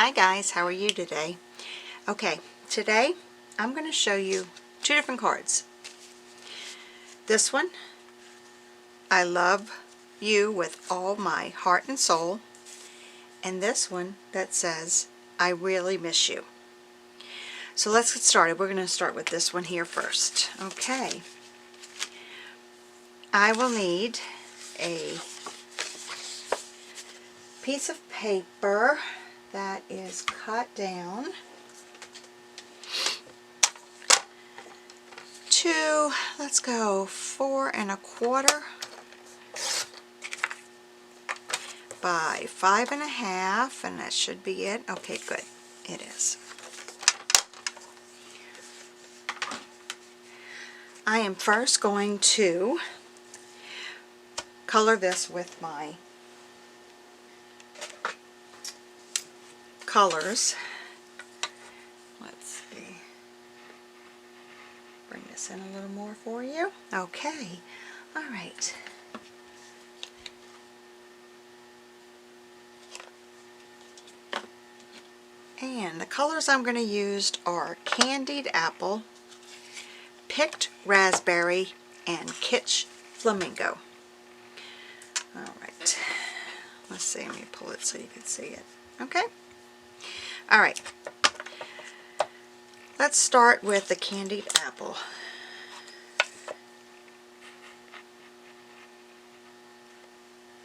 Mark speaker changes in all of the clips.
Speaker 1: Hi guys, how are you today? Okay, today I'm going to show you two different cards. This one, I love you with all my heart and soul, and this one that says, I really miss you. So let's get started. We're going to start with this one here first. Okay, I will need a piece of paper that is cut down to, let's go 4 1/4 by 5 1/2, and that should be it. Okay, good. It is. I am first going to color this with my colors. Let's see. Bring this in a little more for you. Okay. All right. And the colors I'm going to use are Candied Apple, Picked Raspberry, and Kitsch Flamingo. All right. Let's see. Let me pull it so you can see it. Okay. All right. Let's start with the Candied Apple.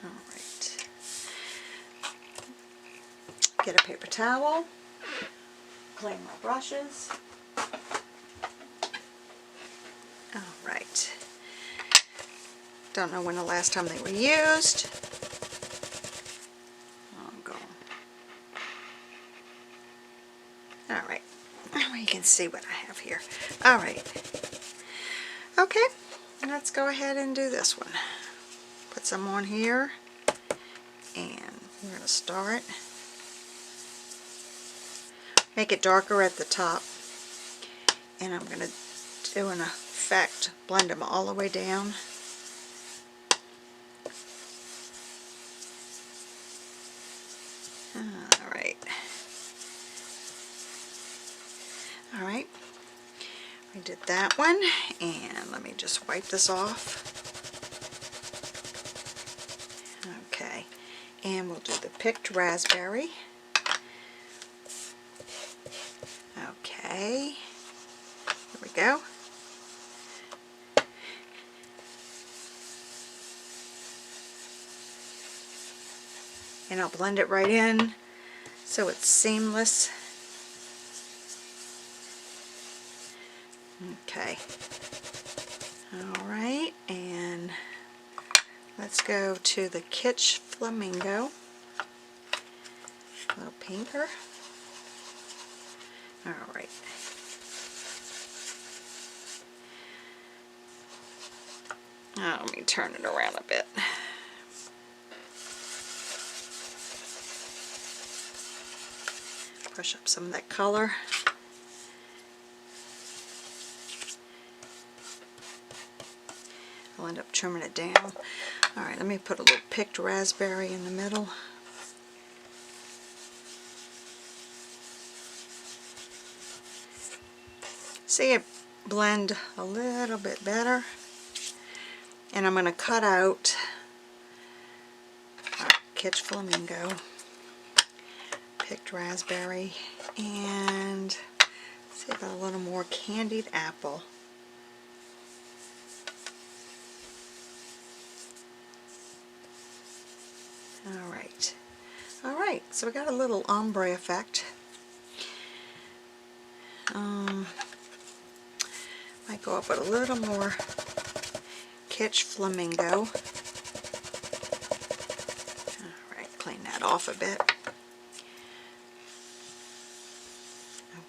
Speaker 1: All right. Get a paper towel. Clean my brushes. All right. Don't know when the last time they were used. I'm going. All right. Now you can see what I have here. All right. Okay. Let's go ahead and do this one. Put some on here. And we're going to start. Make it darker at the top. And I'm going to do an effect. Blend them all the way down. Alright, we did that one, and let me just wipe this off. Okay, and we'll do the Picked Raspberry. Okay, here we go. And I'll blend it right in so it's seamless. Okay. Alright, and let's go to the Kitsch Flamingo. A little pinker. Alright. Now let me turn it around a bit. Brush up some of that color. I'll end up trimming it down. Alright, let me put a little Picked Raspberry in the middle. See it blend a little bit better. And I'm going to cut out Kitsch Flamingo, Picked Raspberry, and see about a little more Candied Apple. Alright, so we got a little ombre effect. Might go up with a little more Kitsch Flamingo. Alright, clean that off a bit.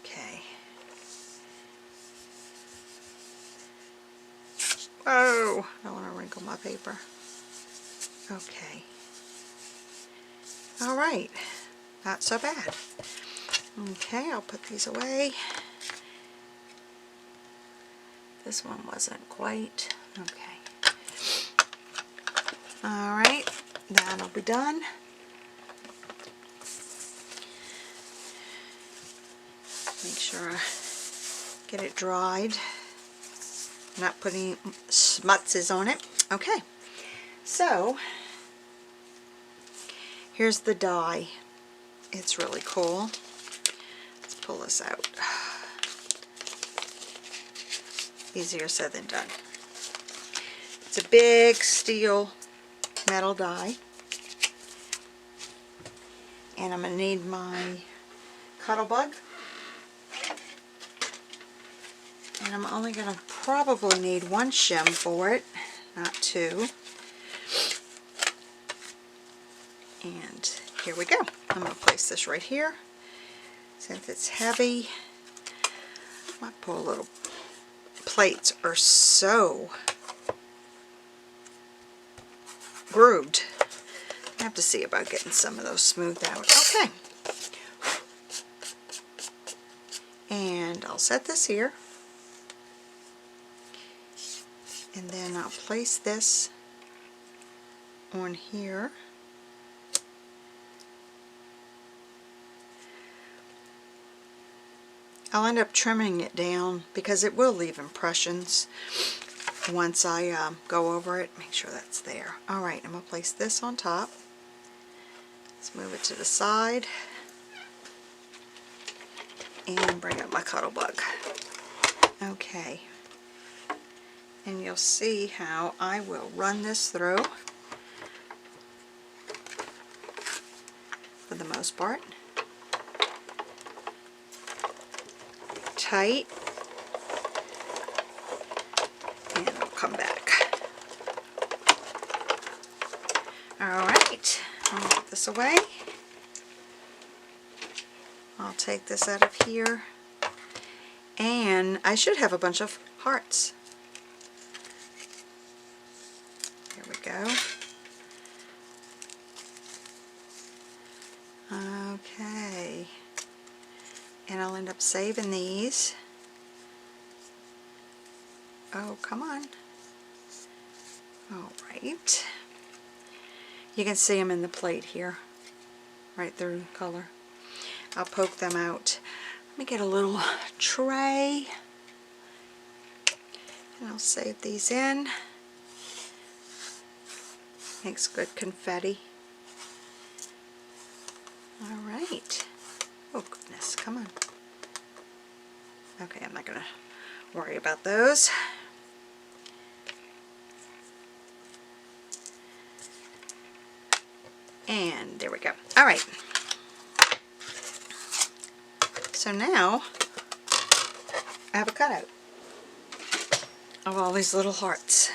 Speaker 1: Okay. Whoa! I don't want to wrinkle my paper. Okay. Alright, not so bad. Okay, I'll put these away. This one wasn't quite. Okay. Alright, that'll be done. sure I get it dried. Not putting smutses on it. Okay, so here's the die. It's really cool. Let's pull this out. Easier said than done. It's a big steel metal die. And I'm going to need my Cuttlebug. And I'm only going to probably need one shim for it, not two. And here we go. I'm going to place this right here. Since it's heavy, my poor little plates are so grooved. I have to see about getting some of those smoothed out. Okay. And I'll set this here. And then I'll place this on here. I'll end up trimming it down because it will leave impressions once I go over it. Make sure that's there. Alright, I'm going to place this on top. Let's move it to the side. And bring up my Cuttlebug. Okay. And you'll see how I will run this through for the most part. Tight. And I'll come back. Alright, I'll put this away. I'll take this out of here. And I should have a bunch of hearts. Go. Okay, and I'll end up saving these. Oh, come on. Alright. You can see them in the plate here, right through color. I'll poke them out. Let me get a little tray, and I'll save these in. Makes good confetti. Alright. Oh goodness, come on. Okay, I'm not going to worry about those. And there we go. Alright. So now I have a cutout of all these little hearts.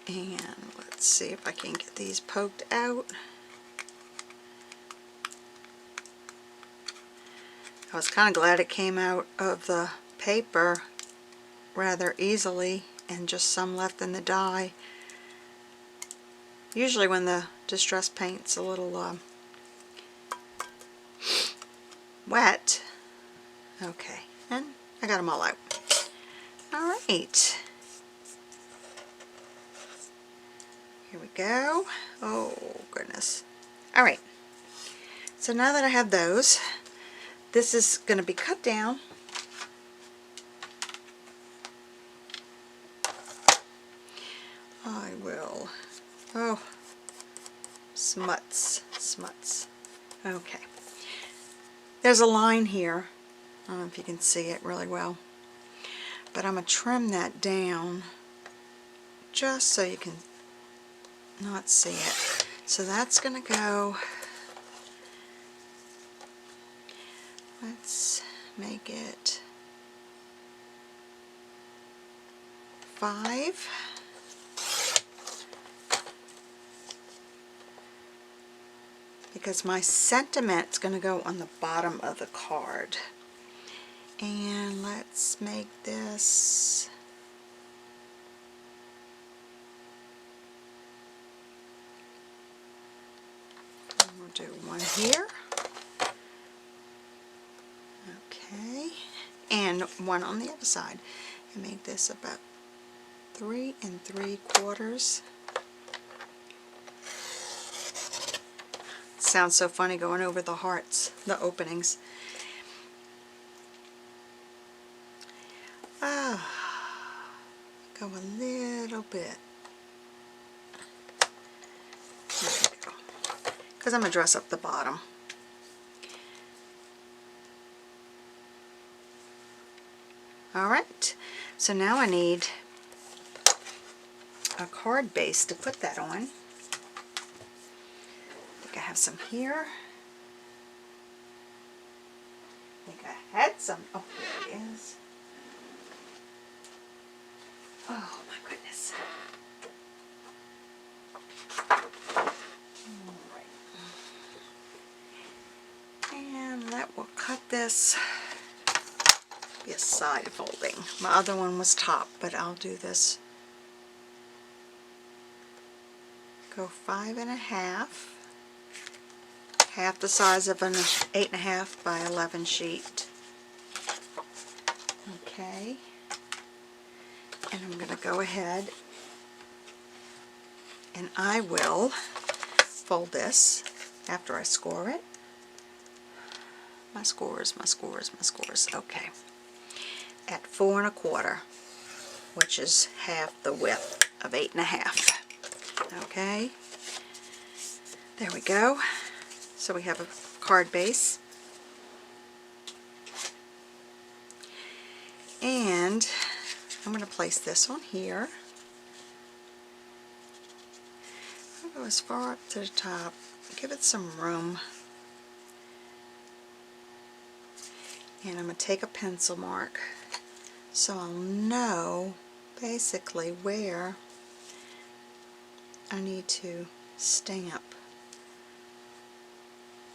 Speaker 1: And let's see if I can get these poked out. I was kind of glad it came out of the paper rather easily and just some left in the die. Usually when the distress paint's a little wet. Okay, and I got them all out. Alright. Here we go. Oh goodness. Alright, so now that I have those, this is going to be cut down. I will, oh, smuts. Okay. There's a line here. I don't know if you can see it really well, but I'm going to trim that down just so you can not see it. So that's going to go, let's make it 5. Because my sentiment's going to go on the bottom of the card. And let's make this we'll do one here. Okay. And one on the other side. And make this about 3 3/4. Sounds so funny going over the hearts, the openings. go a little bit. There we go. Because I'm going to dress up the bottom. Alright, so now I need a card base to put that on. I think I have some here. I think I had some. Oh, here it is. Oh my goodness. Alright. And that will cut this. Be a side folding. My other one was top, but I'll do this. Go 5 1/2. Half the size of an 8 1/2 by 11 sheet. Okay. And I'm going to go ahead and I will fold this after I score it. My scores, my scores, my scores. Okay. At 4 1/4, which is half the width of 8 1/2. Okay. There we go. So we have a card base. And I'm going to place this on here. I'll go as far up to the top. Give it some room. And I'm going to take a pencil mark so I'll know basically where I need to stamp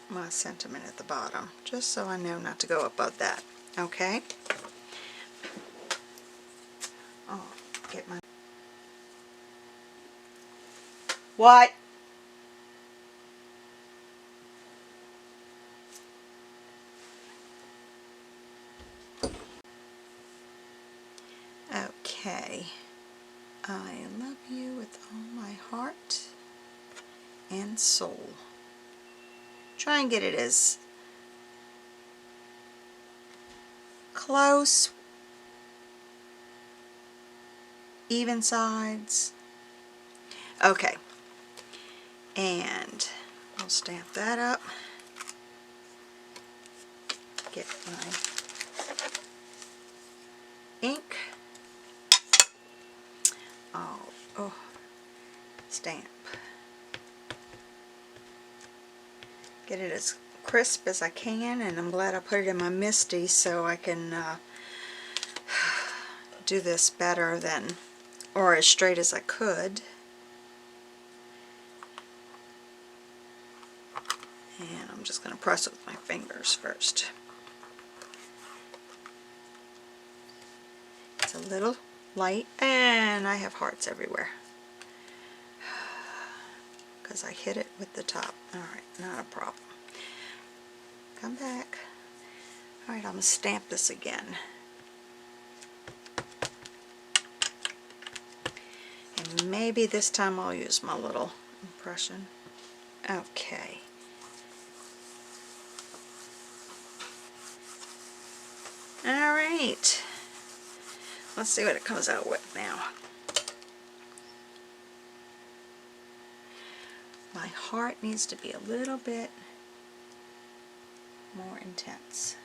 Speaker 1: my sentiment at the bottom, just so I know not to go above that. Okay? Oh, get my... What? Okay. I love you with all my heart and soul. Try and get it as close, even sides. Okay. And I'll stamp that up. Get my ink. Oh, stamp. Get it as crisp as I can, and I'm glad I put it in my Misti so I can do this better than, or as straight as I could. And I'm just going to press it with my fingers first. It's a little light, and I have hearts everywhere because I hit it with the top. Alright, not a problem. Come back. Alright, I'm going to stamp this again. And maybe this time I'll use my little impression. Okay. Alright. Let's see what it comes out with now. My heart needs to be a little bit more intense.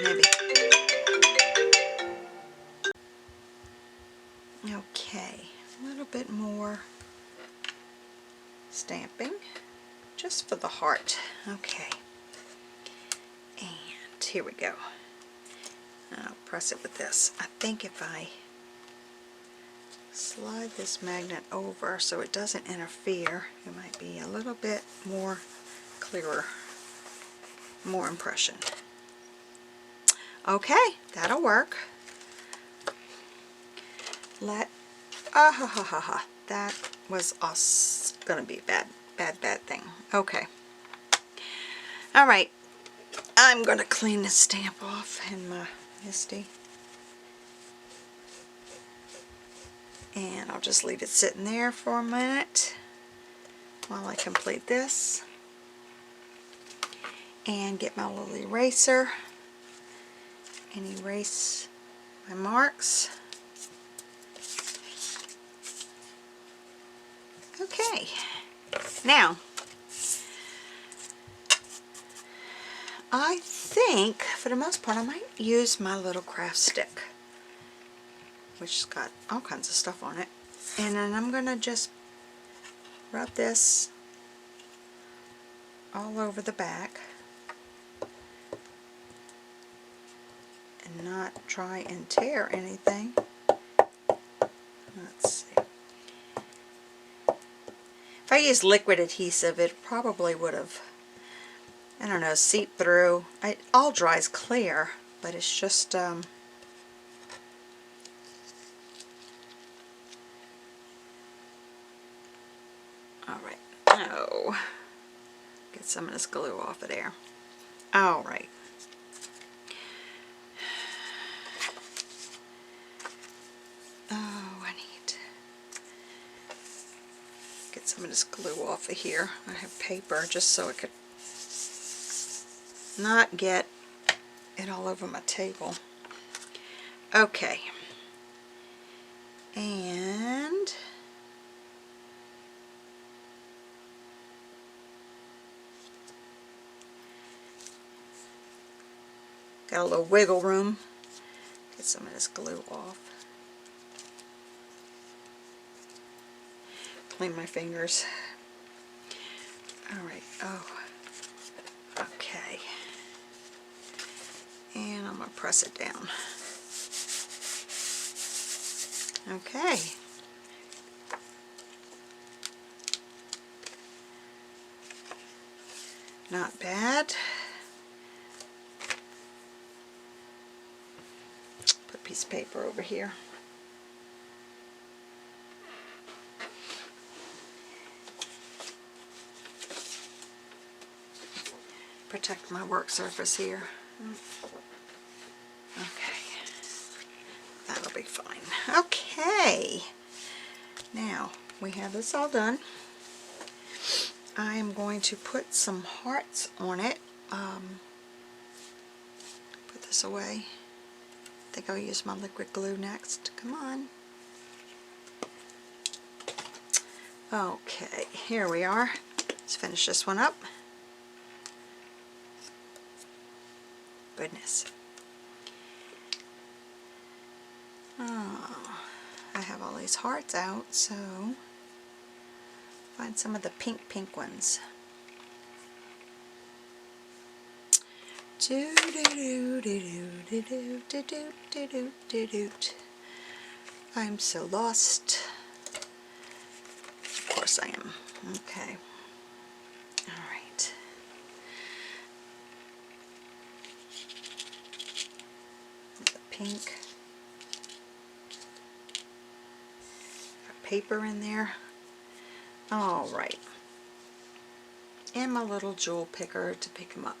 Speaker 1: Maybe. Okay, a little bit more stamping, just for the heart. Okay. And here we go. I'll press it with this. I think if I slide this magnet over so it doesn't interfere, it might be a little bit more clearer, more impression. Okay, that'll work. That was gonna be a bad thing. Okay. Alright. I'm gonna clean this stamp off in my Misti. And I'll just leave it sitting there for a minute while I complete this. And get my little eraser and erase my marks. Okay, now I think for the most part I might use my little craft stick, which has got all kinds of stuff on it, and then I'm going to just rub this all over the back and not try and tear anything. Let's see. If I used liquid adhesive, it probably would have, I don't know, seeped through. It all dries clear, but it's just all right. Oh, get some of this glue off of there. All right. Oh, I need to get some of this glue off of here. I have paper just so I could not get it all over my table. Okay. And got a little wiggle room. Get some of this glue off. Clean my fingers. Alright, oh, okay. And I'm going to press it down. Okay. Not bad. Put a piece of paper over here. Protect my work surface here. Okay. That'll be fine. Okay. Now, we have this all done. I am going to put some hearts on it. Put this away. I think I'll use my liquid glue next. Come on. Okay, here we are. Let's finish this one up. Goodness. Oh, I have all these hearts out, so find some of the pink ones. I'm so lost. Of course I am. Okay. All right. The pink. Got paper in there. All right. And my little jewel picker to pick them up.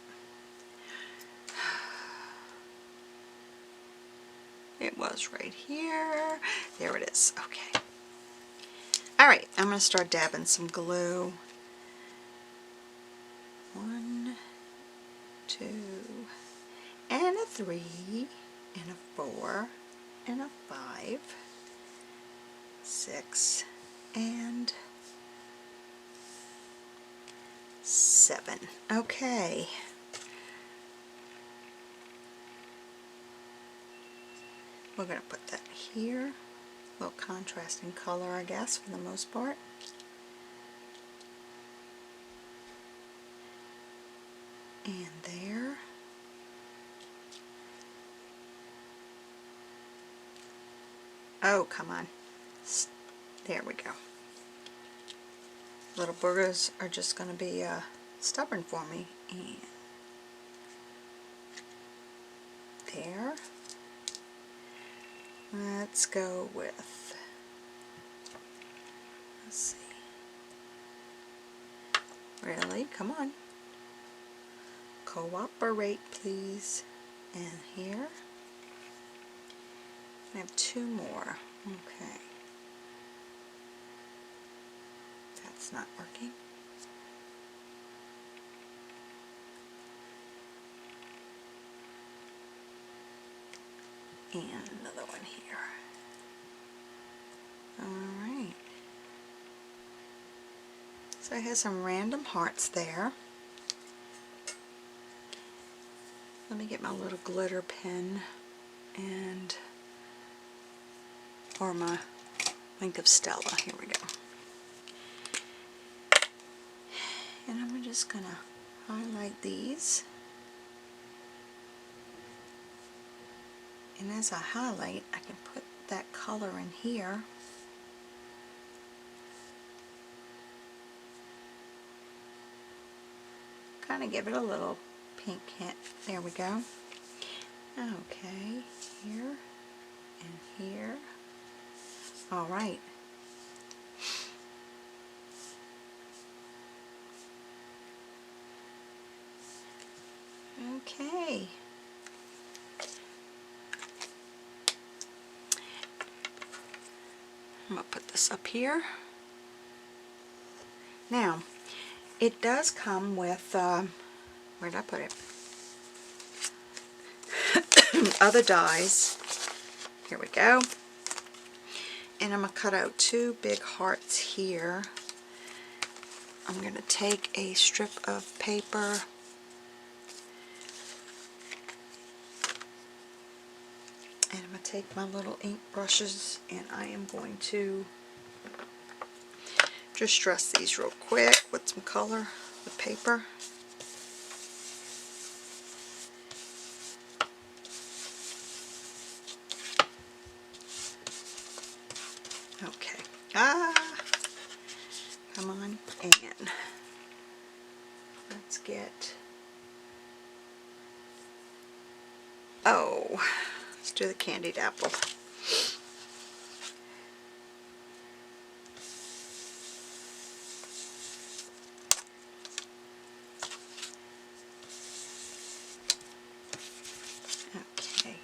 Speaker 1: It was right here. There it is. Okay. Alright, I'm going to start dabbing some glue. 1, 2, and a 3, and a 4, and a 5, 6, and 7. Okay. We're going to put that here. A little contrasting color, I guess, for the most part. And there. Oh, come on. There we go. Little boogers are just going to be stubborn for me. And there. Let's go with, let's see. Really? Come on. Cooperate, please. And here. I have 2 more. Okay. That's not working. And another one here. Alright. So I have some random hearts there. Let me get my little glitter pen and or my Link of Stella. Here we go. And I'm just going to highlight these. And as I highlight, I can put that color in here. Kind of give it a little pink hint. There we go. Okay, here and here. All right. Okay. I'm going to put this up here. Now, it does come with, where did I put it? Other dies. Here we go. And I'm going to cut out 2 big hearts here. I'm going to take a strip of paper and I'm going to take my little ink brushes and I am going to just dress these real quick with some color with paper. Okay. Come on. And let's get, let's do the candied apple. Okay.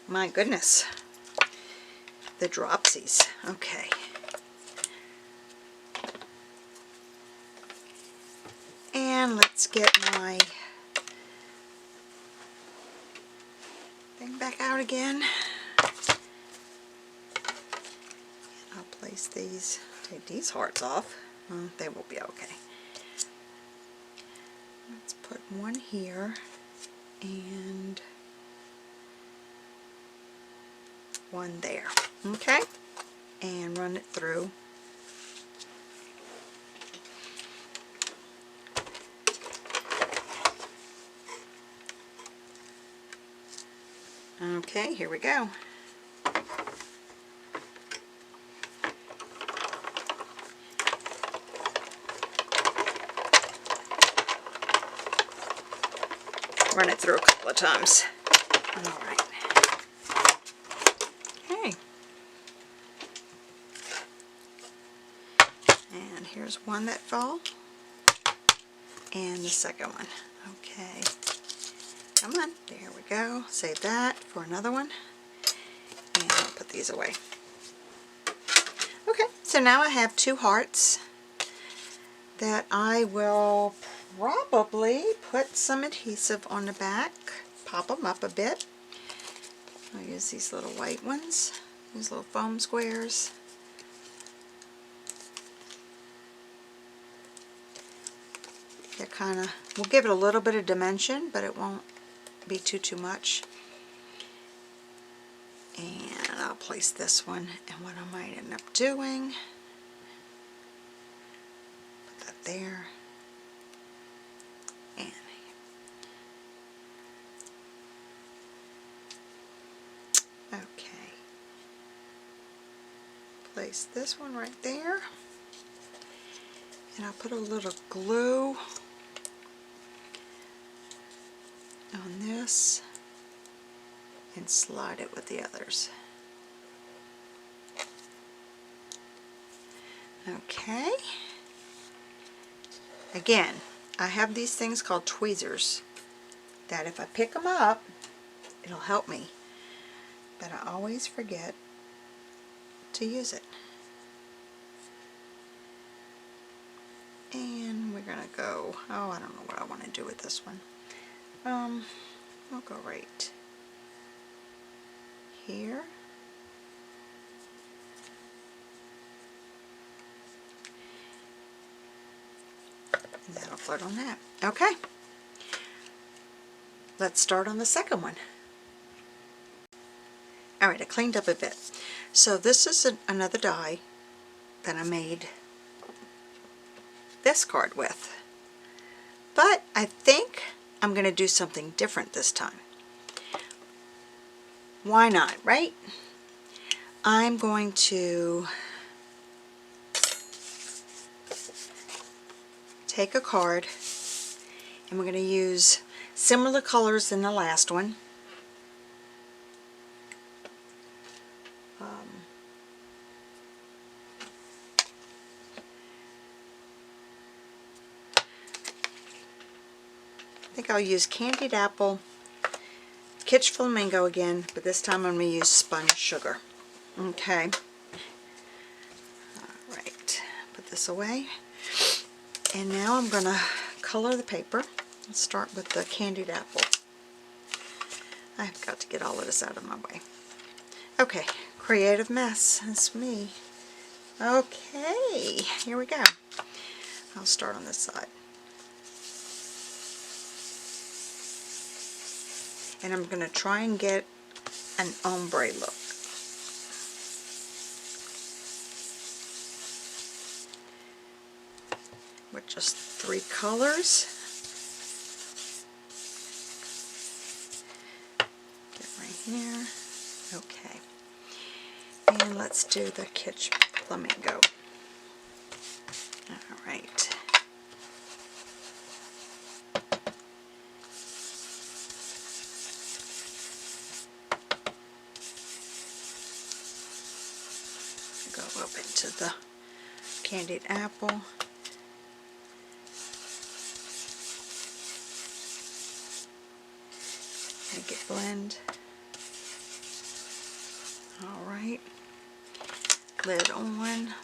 Speaker 1: My goodness. The dropsies. Okay. And let's get my thing back out again. I'll place these, take these hearts off. They will be okay. Let's put one here and one there. Okay? And run it through. Okay, here we go. Run it through a couple of times. Alright. Okay. And here's one that fell. And the second one. Okay. Come on. There we go. Save that for another one. And I'll put these away. Okay. So now I have 2 hearts that I will probably put some adhesive on the back. Pop them up a bit. I'll use these little white ones. These little foam squares. They're kind of, we'll give it a little bit of dimension, but it won't be too much. And I'll place this one, and what I might end up doing, put that there, and okay, place this one right there, and I'll put a little glue on this and slide it with the others. Okay. Again, I have these things called tweezers that if I pick them up, it'll help me. But I always forget to use it. And we're going to to go, oh, I don't know what I want to do with this one. We'll go right here. And that'll float on that. Okay. Let's start on the second one. Alright, I cleaned up a bit. So this is another die that I made this card with. But I think I'm going to do something different this time. Why not, right? I'm going to take a card and we're going to use similar colors than the last one. I think I'll use Candied Apple, Kitsch Flamingo again, but this time I'm going to use spun sugar. Okay. Alright, put this away. And now I'm going to color the paper. Let's start with the Candied Apple. I've got to get all of this out of my way. Okay, creative mess. That's me. Okay, here we go. I'll start on this side. And I'm going to try and get an ombre look. With just 3 colors. Get right here. Okay. And let's do the Kitsch Flamingo. Alright. Go up into the Candied Apple. Make it blend. Alright. Lid on,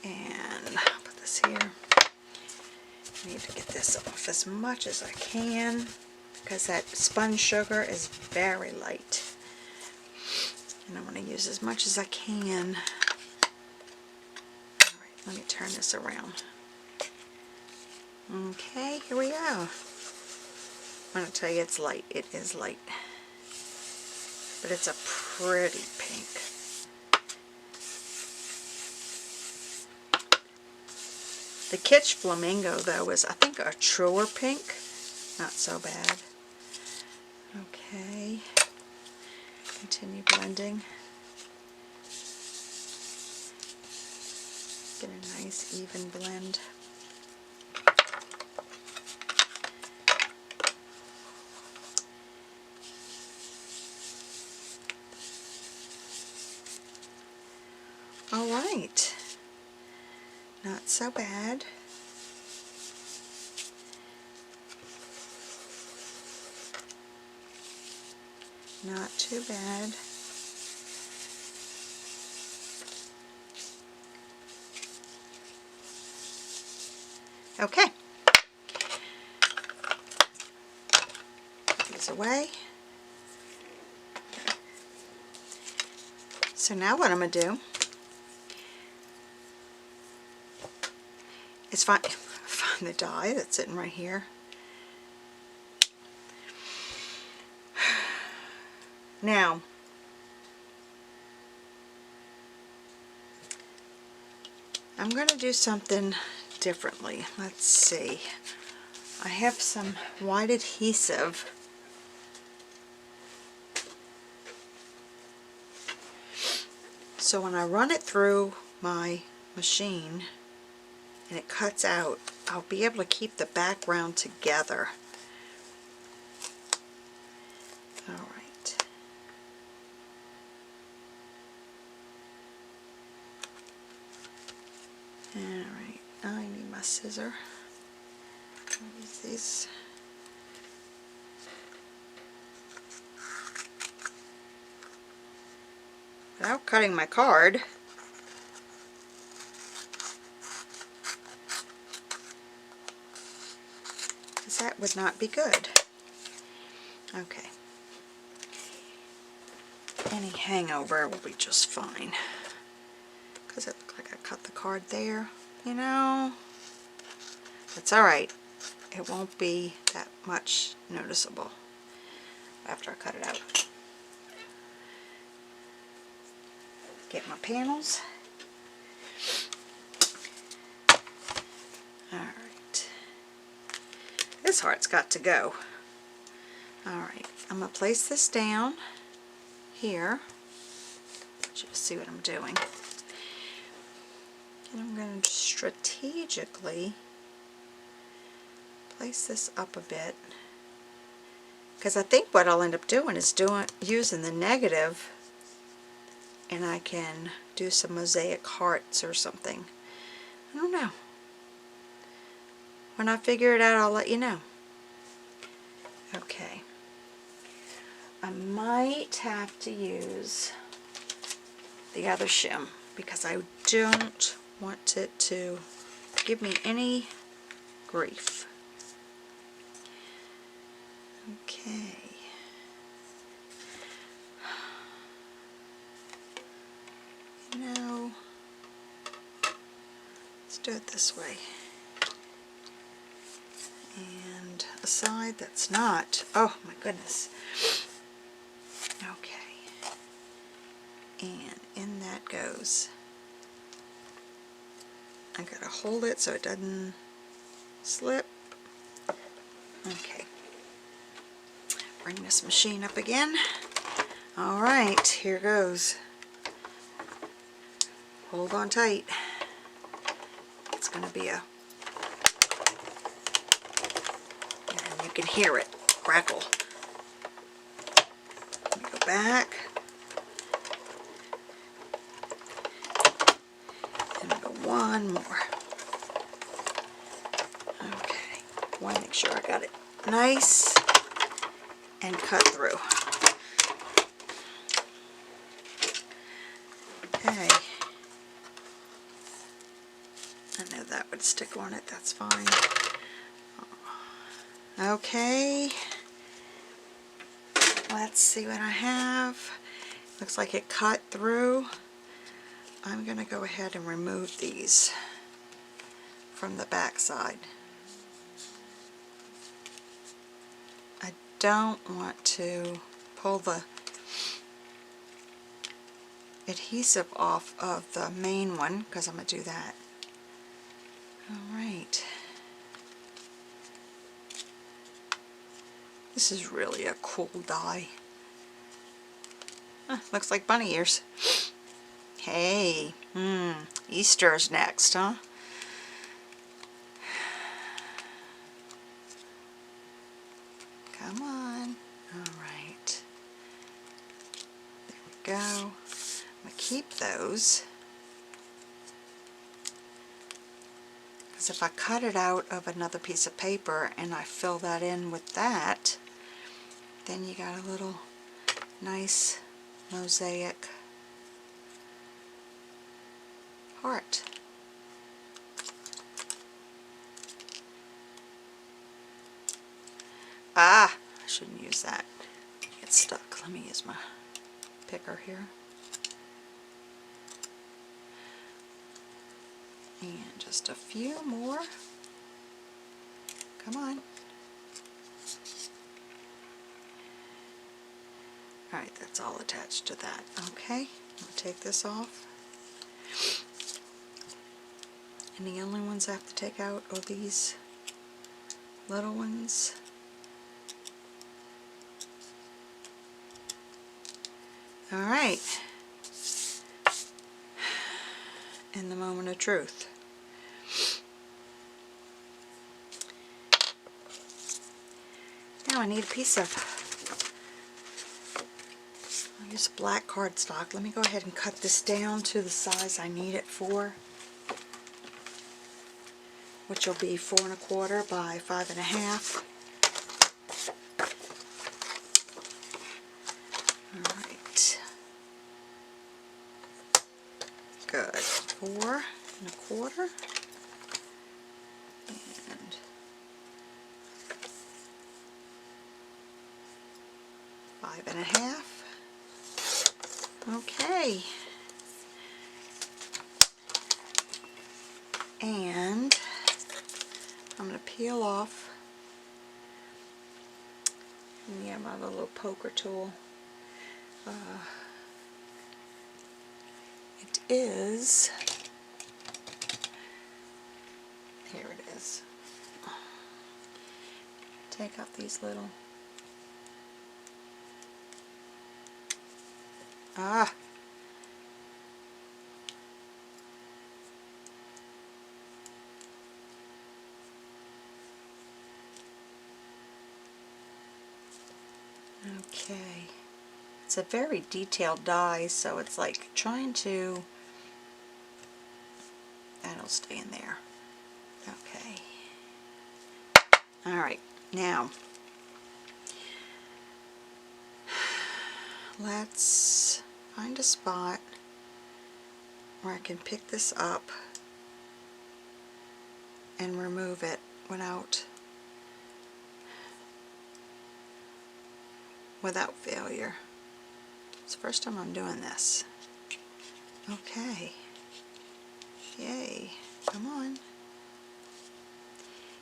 Speaker 1: and put this here. I need to get this off as much as I can because that spun sugar is very light. And I want to use as much as I can. Alright, let me turn this around. Okay, here we go. I'm going to tell you it's light. It is light. But it's a pretty pink. The Kitsch Flamingo, though, is I think a truer pink. Not so bad. Okay. Continue blending. Get a nice even blend. All right. Not so bad. Not too bad. Okay. Put these away. So now what I'm going to do is find the die that's sitting right here. Now, I'm going to do something differently. Let's see. I have some white adhesive. So when I run it through my machine and it cuts out, I'll be able to keep the background together. Alright. Alright, I need my scissor. I'll use these. Without cutting my card. because that would not be good. Okay. Any hangover will be just fine. Because it looked like I cut the card there, you know. It's alright. It won't be that much noticeable after I cut it out. Get my panels. Alright. This heart's got to go. Alright, I'm going to place this down here. Just see what I'm doing. And I'm going to strategically place this up a bit, because I think what I'll end up doing is using the negative, and I can do some mosaic hearts or something. I don't know. When I figure it out, I'll let you know. Okay. I might have to use the other shim because I don't want it to give me any grief. Okay. Now, let's do it this way. And a side that's not, oh my goodness. Okay. And in that goes. I gotta hold it so it doesn't slip. Okay. Bring this machine up again. Alright, here goes. Hold on tight. It's gonna be a, and you can hear it crackle. Let me go back. And go one more. Okay. Want to make sure I got it nice and cut through. Okay. I know that would stick on it, that's fine. Okay. Let's see what I have. Looks like it cut through. I'm going to go ahead and remove these from the back side. I don't want to pull the adhesive off of the main one because I'm going to do that. Alright. This is really a cool die. Looks like bunny ears. Hey, Easter's next, huh? Come on. Alright. There we go. I'm going to keep those. Because if I cut it out of another piece of paper and I fill that in with that, then you got a little nice mosaic heart. Ah, I shouldn't use that. It's stuck. Let me use my picker here. And just a few more. Come on. Alright, that's all attached to that. Okay, I'll take this off. And the only ones I have to take out are these little ones. Alright. And the moment of truth. Now I need a piece of, I'll use black cardstock. Let me go ahead and cut this down to the size I need it for, which will be 4 1/4 by 5 1/2. Alright. Good. 4 1/4. And 5.5. Okay. And I'm going to peel off. And yeah, my little poker tool. It is, here it is. Take out these little, okay. It's a very detailed die, so it's like trying to, that'll stay in there. Okay. Alright, now let's find a spot where I can pick this up and remove it without failure. It's the first time I'm doing this. Okay. Yay. Come on.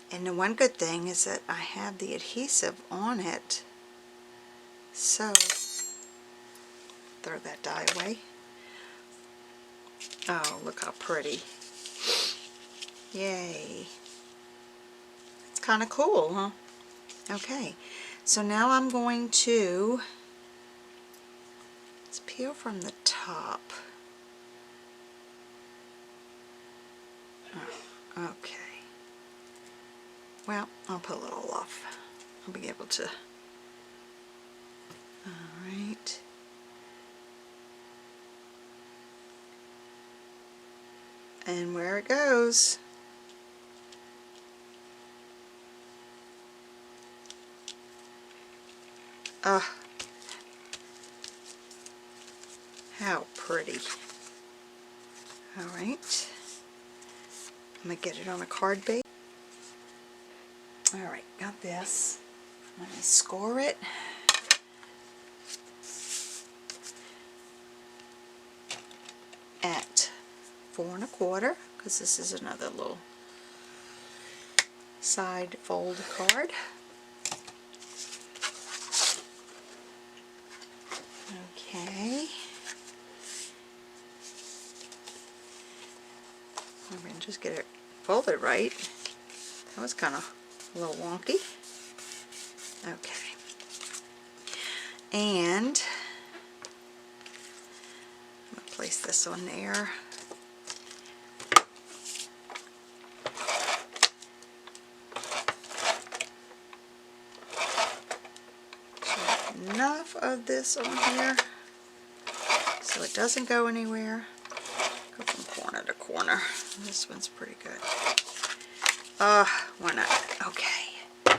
Speaker 1: And the one good thing is that I have the adhesive on it. So, throw that die away. Oh, look how pretty. Yay. It's kind of cool, huh? Okay. So now I'm going to, let's peel from the top. Oh, okay. Well, I'll pull it all off. I'll be able to. Alright. And where it goes. How pretty. Alright. I'm going to get it on a card base. Alright, got this. Let me score it. At 4 1/4, because this is another little side fold card. Okay. I'm going to just get it folded right. That was kind of a little wonky. Okay. And I'm going to place this on there. Enough of this on here so it doesn't go anywhere. Go from corner to corner. This one's pretty good. Why not? Okay. I'm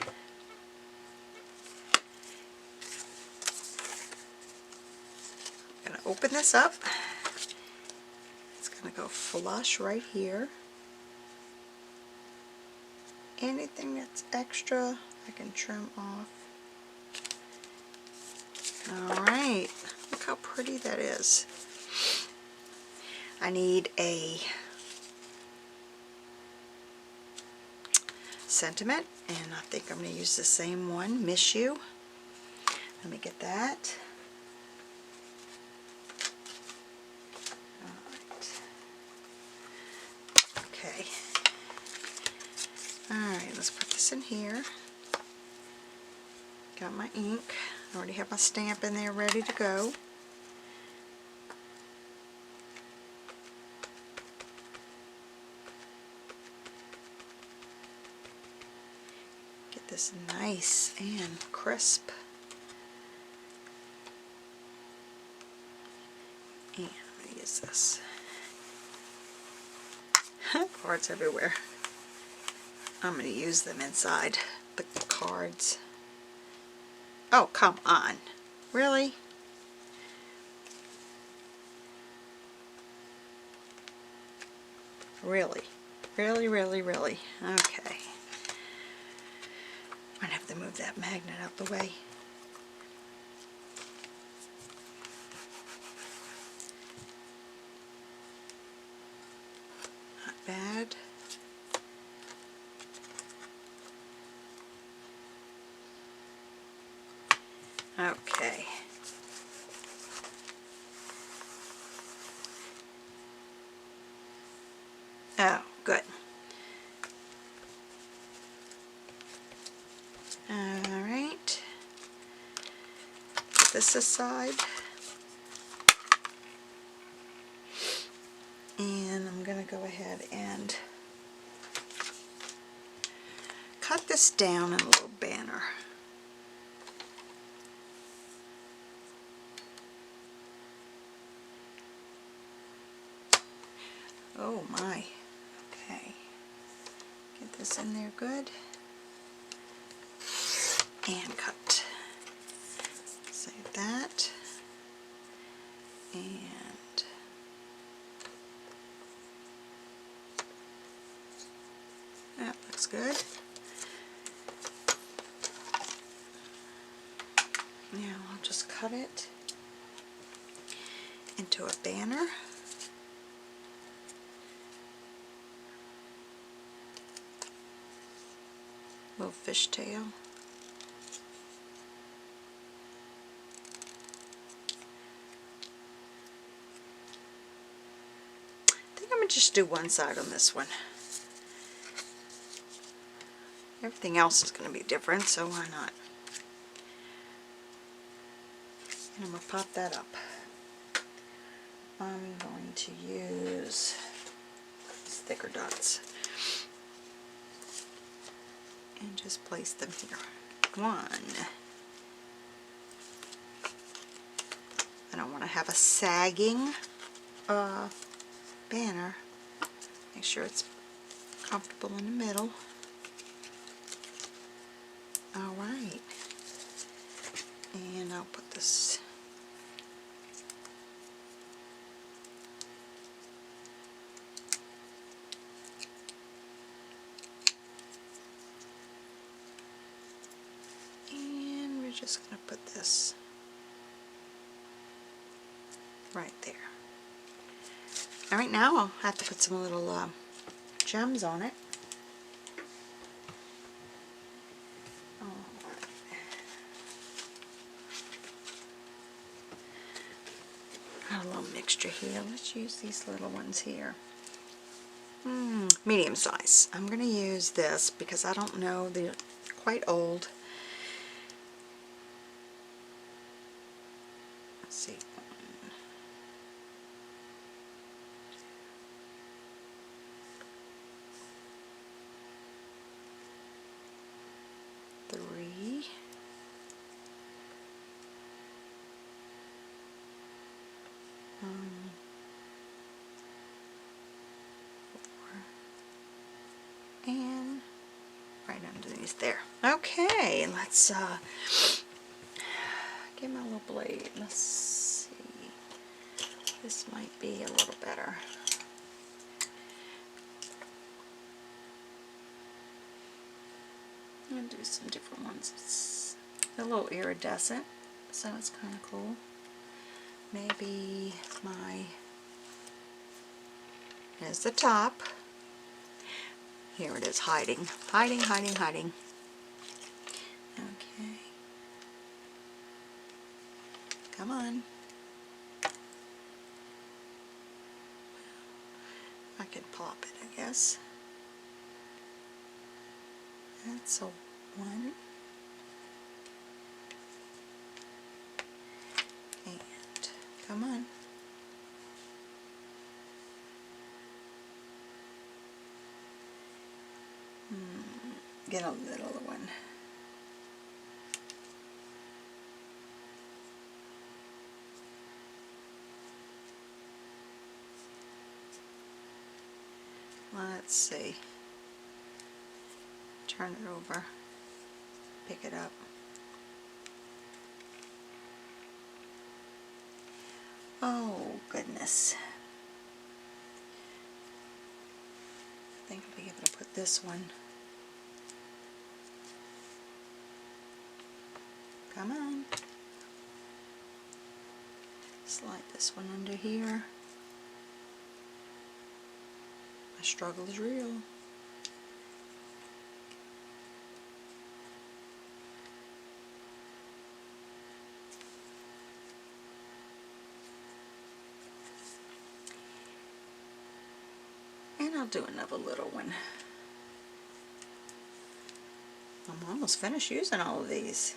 Speaker 1: going to open this up. It's going to go flush right here. Anything that's extra, I can trim off. Alright, look how pretty that is. I need a sentiment, and I think I'm going to use the same one, Miss You. Let me get that. Alright. Okay. Alright, let's put this in here. Got my ink. I already have my stamp in there ready to go. Get this nice and crisp. And I'm going to use this. Cards everywhere. I'm going to use them inside the cards. Oh, come on. Really? Really? Really, really, really? Okay. I'm going to have to move that magnet out the way. bad. Okay. Oh, good. Alright. Put this aside. And I'm going to go ahead and cut this down in a little banner. Oh my. Okay. Get this in there good. And cut. Save that. And that looks good. Now I'll just cut it into a banner. Little fishtail. I think I'm going to just do one side on this one. Everything else is going to be different, so why not? And I'm going to pop that up. I'm going to use thicker dots and just place them here. One. I don't want to have a sagging banner. Make sure it's comfortable in the middle. Alright. And I'll put this and we're just going to put this right there. Alright, now I'll have to put some little gems on it. Got a little mixture here. Let's use these little ones here. Medium size. I'm going to use this because I don't know, they're quite old. Let's see. 1, 2, 3. And right underneath there. Okay, let's get my little blade. Let's see. This might be a little better. I'm going to do some different ones. It's a little iridescent, so it's kind of cool. Maybe there's the top. Here it is, hiding. Hiding, hiding, hiding. Okay. Come on. I can pop it, I guess. That's a 1. And come on. Get a little one. Let's see. Turn it over. Pick it up. Oh, goodness. I think I'll be able to put this one. Come on. Slide this one under here. I The struggle is real. And I'll do another little one. I'm almost finished using all of these.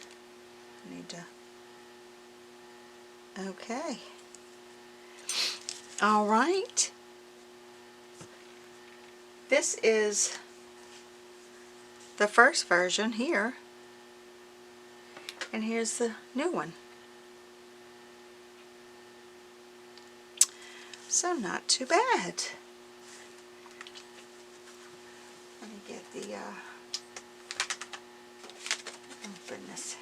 Speaker 1: I need to... Okay. Alright. This is the first version here. And here's the new one. So not too bad. Let me get the, oh goodness.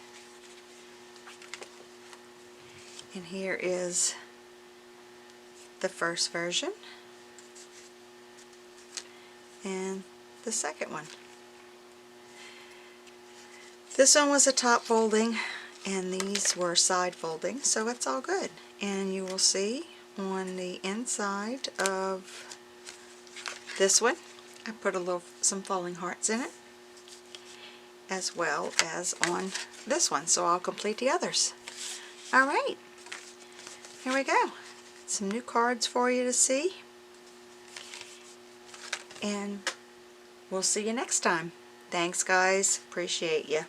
Speaker 1: And here is the first version and the second one. This one was a top folding and these were side folding, so it's all good. And you will see on the inside of this one, I put some falling hearts in it, as well as on this one, so I'll complete the others. Alright, here we go. Some new cards for you to see, and we'll see you next time. Thanks guys, appreciate you.